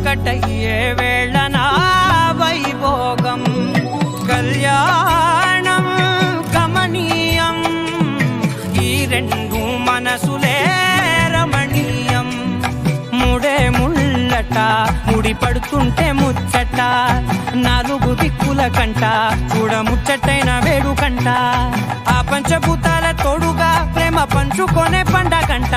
ఒకటయ్యే వేళన వైభోగం కళ్యాణం కమనీయం ఈ రెండు మనసులే రమణీయం ముడే ముళ్ళట ముడి పడుతుంటే ముచ్చట నాలుగు దిక్కుల కంట చూడ ముచ్చటైన వేడుకంట ఆ పంచభూతాల తోడుగా ప్రేమ పంచుకొనే పండగంట